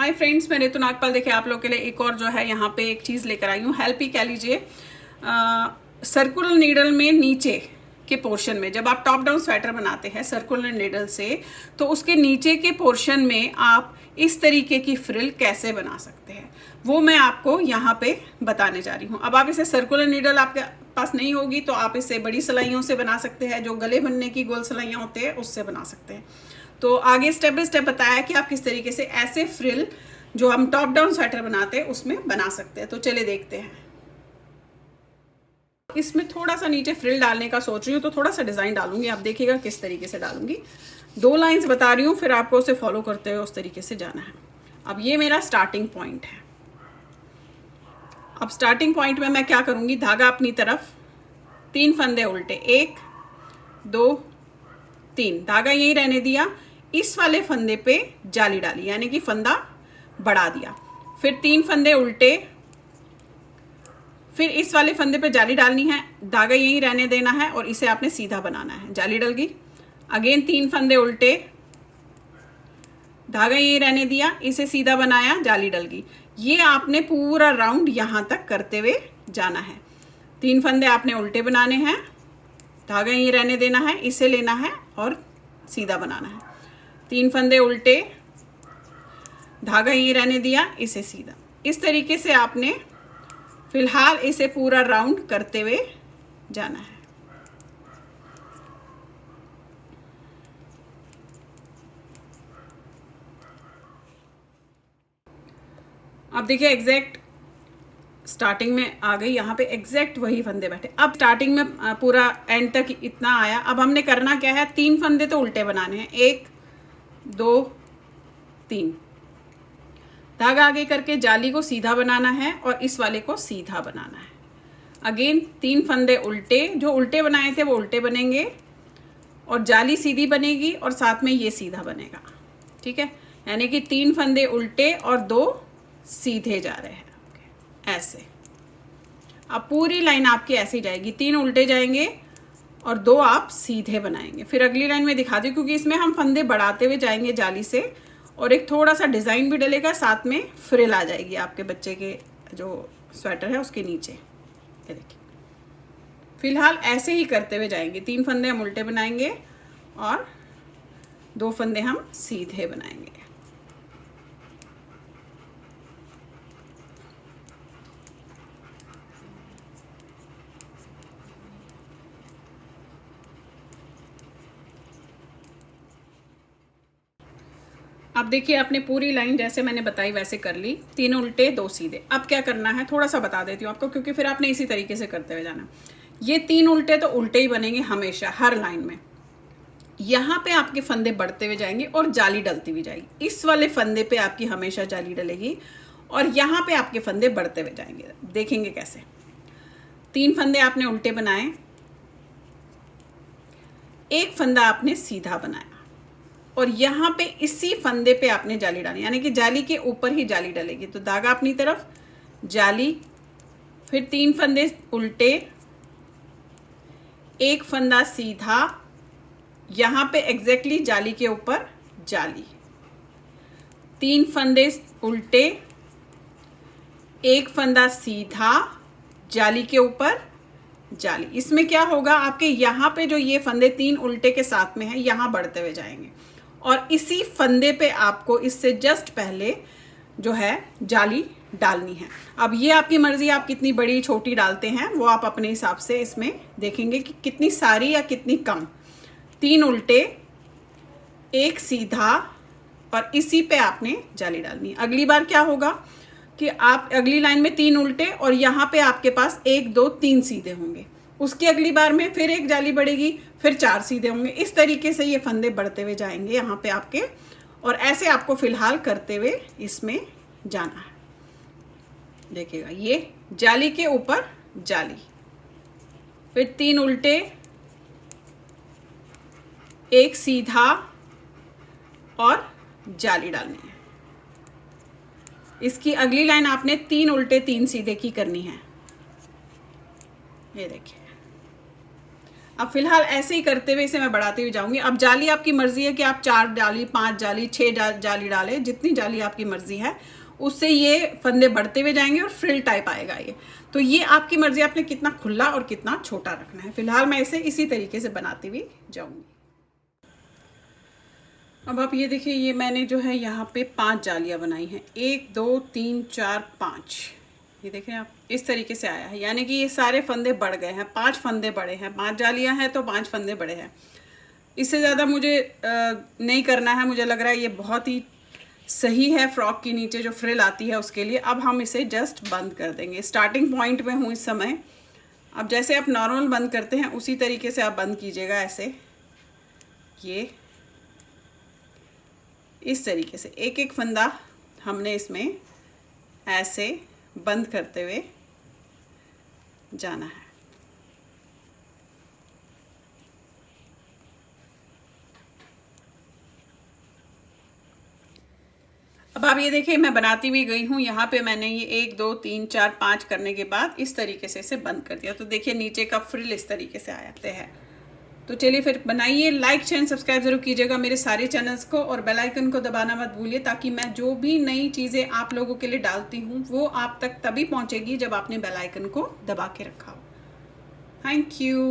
Hi friends, मैं रितु नागपाल देखिए आप लोग के लिए एक और जो है यहाँ पे एक चीज़ लेकर आई हूँ। हेल्प ही कह लीजिए। सर्कुलर नीडल में नीचे के पोर्शन में जब आप टॉप डाउन स्वेटर बनाते हैं सर्कुलर नीडल से, तो उसके नीचे के पोर्शन में आप इस तरीके की फ्रिल कैसे बना सकते हैं वो मैं आपको यहाँ पे बताने जा रही हूँ। अब आप इसे सर्कुलर नीडल आपके पास नहीं होगी तो आप इसे बड़ी सिलाइयों से बना सकते हैं, जो गले बनने की गोल सिलाइयाँ होते हैं उससे बना सकते हैं। तो आगे स्टेप बाय स्टेप बताया कि आप किस तरीके से ऐसे फ्रिल जो हम टॉप डाउन स्वेटर बनाते हैं उसमें बना सकते हैं। तो चलिए देखते हैं। इसमें थोड़ा सा नीचे फ्रिल डालने का सोच रही हूँ तो थोड़ा सा डिज़ाइन डालूंगी, आप देखिएगा किस तरीके से डालूंगी। 2 लाइंस बता रही हूँ, फिर आपको उसे फॉलो करते हुए उस तरीके से जाना है। अब ये मेरा स्टार्टिंग पॉइंट है। अब स्टार्टिंग पॉइंट में मैं क्या करूँगी, धागा अपनी तरफ 3 फंदे उल्टे, 1 2 3, धागा यहीं रहने दिया। इस वाले फंदे पे जाली डाली, यानी कि फंदा बढ़ा दिया। फिर 3 फंदे उल्टे, फिर इस वाले फंदे पे जाली डालनी है, धागा यहीं रहने देना है और इसे आपने सीधा बनाना है। जाली डल गई। अगेन 3 फंदे उल्टे, धागा यहीं रहने दिया, इसे सीधा बनाया, जाली डल गई। ये आपने पूरा राउंड यहाँ तक करते हुए जाना है। 3 फंदे आपने उल्टे बनाने हैं, धागा यहीं रहने देना है, इसे लेना है और सीधा बनाना है। 3 फंदे उल्टे, धागा यहीं रहने दिया, इसे सीधा। इस तरीके से आपने फिलहाल इसे पूरा राउंड करते हुए जाना है। अब देखिए एग्जैक्ट स्टार्टिंग में आ गई, यहाँ पे एग्जैक्ट वही फंदे बैठे। अब स्टार्टिंग में पूरा एंड तक इतना आया। अब हमने करना क्या है, 3 फंदे तो उल्टे बनाने हैं, 1 2 3, धागा आगे करके जाली को सीधा बनाना है और इस वाले को सीधा बनाना है। अगेन 3 फंदे उल्टे, जो उल्टे बनाए थे वो उल्टे बनेंगे और जाली सीधी बनेगी और साथ में ये सीधा बनेगा। ठीक है, यानी कि 3 फंदे उल्टे और 2 सीधे जा रहे हैं ऐसे। अब पूरी लाइन आपकी ऐसे ही जाएगी, 3 उल्टे जाएंगे और 2 आप सीधे बनाएंगे। फिर अगली लाइन में दिखा दी, क्योंकि इसमें हम फंदे बढ़ाते हुए जाएंगे जाली से और एक थोड़ा सा डिज़ाइन भी डलेगा, साथ में फ्रिल आ जाएगी आपके बच्चे के जो स्वेटर है उसके नीचे। ये देखिए, फिलहाल ऐसे ही करते हुए जाएंगे। 3 फंदे हम उल्टे बनाएंगे और 2 फंदे हम सीधे बनाएंगे। अब देखिए आपने पूरी लाइन जैसे मैंने बताई वैसे कर ली, 3 उल्टे 2 सीधे। अब क्या करना है थोड़ा सा बता देती हूँ आपको, क्योंकि फिर आपने इसी तरीके से करते हुए जाना। ये 3 उल्टे तो उल्टे ही बनेंगे हमेशा हर लाइन में। यहाँ पे आपके फंदे बढ़ते हुए जाएंगे और जाली डलती हुई जाएगी। इस वाले फंदे पे आपकी हमेशा जाली डलेगी और यहाँ पे आपके फंदे बढ़ते हुए जाएंगे। देखेंगे कैसे। 3 फंदे आपने उल्टे बनाए, 1 फंदा आपने सीधा बनाया और यहाँ पे इसी फंदे पे आपने जाली डाली, यानी कि जाली के ऊपर ही जाली डलेगी। तो धागा अपनी तरफ, जाली, फिर 3 फंदे उल्टे, 1 फंदा सीधा, यहाँ पे एग्जैक्टली जाली के ऊपर जाली, 3 फंदे उल्टे, 1 फंदा सीधा, जाली के ऊपर जाली। इसमें क्या होगा, आपके यहाँ पे जो ये फंदे 3 उल्टे के साथ में है यहाँ बढ़ते हुए जाएंगे और इसी फंदे पे आपको इससे जस्ट पहले जो है जाली डालनी है। अब ये आपकी मर्जी, आप कितनी बड़ी छोटी डालते हैं वो आप अपने हिसाब से इसमें देखेंगे कि कितनी सारी या कितनी कम। 3 उल्टे, 1 सीधा और इसी पे आपने जाली डालनी है। अगली बार क्या होगा कि आप अगली लाइन में 3 उल्टे और यहाँ पे आपके पास 1 2 3 सीधे होंगे। उसकी अगली बार में फिर एक जाली बढ़ेगी, फिर 4 सीधे होंगे। इस तरीके से ये फंदे बढ़ते हुए जाएंगे यहाँ पे आपके, और ऐसे आपको फिलहाल करते हुए इसमें जाना है। देखिएगा, ये जाली के ऊपर जाली, फिर 3 उल्टे, 1 सीधा और जाली डालनी है। इसकी अगली लाइन आपने 3 उल्टे 3 सीधे की करनी है। ये देखिए, अब फिलहाल ऐसे ही करते हुए इसे मैं बढ़ाते हुए जाऊंगी। अब जाली आपकी मर्जी है कि आप 4 जाली, 5 जाली, 6 जाली डालें, जितनी जाली आपकी मर्जी है, उससे ये फंदे बढ़ते हुए जाएंगे और फ्रिल टाइप आएगा ये। तो ये आपकी मर्जी, आपने कितना खुला और कितना छोटा रखना है। फिलहाल मैं इसे इसी तरीके से बनाती हुई जाऊंगी। अब आप ये देखिए, ये मैंने जो है यहाँ पे 5 जालियाँ बनाई हैं, 1 2 3 4 5। ये देखें आप, इस तरीके से आया है, यानी कि ये सारे फंदे बढ़ गए हैं, 5 फंदे बढ़े हैं। 5 जालियाँ हैं तो 5 फंदे बढ़े हैं। इससे ज़्यादा मुझे नहीं करना है। मुझे लग रहा है ये बहुत ही सही है फ्रॉक के नीचे जो फ्रिल आती है उसके लिए। अब हम इसे जस्ट बंद कर देंगे। स्टार्टिंग पॉइंट में हूँ इस समय। अब जैसे आप नॉर्मल बंद करते हैं उसी तरीके से आप बंद कीजिएगा, ऐसे ये इस तरीके से एक एक फंदा हमने इसमें ऐसे बंद करते हुए जाना है। अब आप ये देखिए, मैं बनाती हुई गई हूँ। यहाँ पे मैंने ये 1 2 3 4 5 करने के बाद इस तरीके से इसे बंद कर दिया। तो देखिए नीचे का फ्रिल इस तरीके से आते हैं। तो चलिए फिर बनाइए। लाइक शेयर सब्सक्राइब जरूर कीजिएगा मेरे सारे चैनल्स को, और बेल आइकन को दबाना मत भूलिए, ताकि मैं जो भी नई चीज़ें आप लोगों के लिए डालती हूँ वो आप तक तभी पहुँचेगी जब आपने बेल आइकन को दबा के रखा हो। Thank you.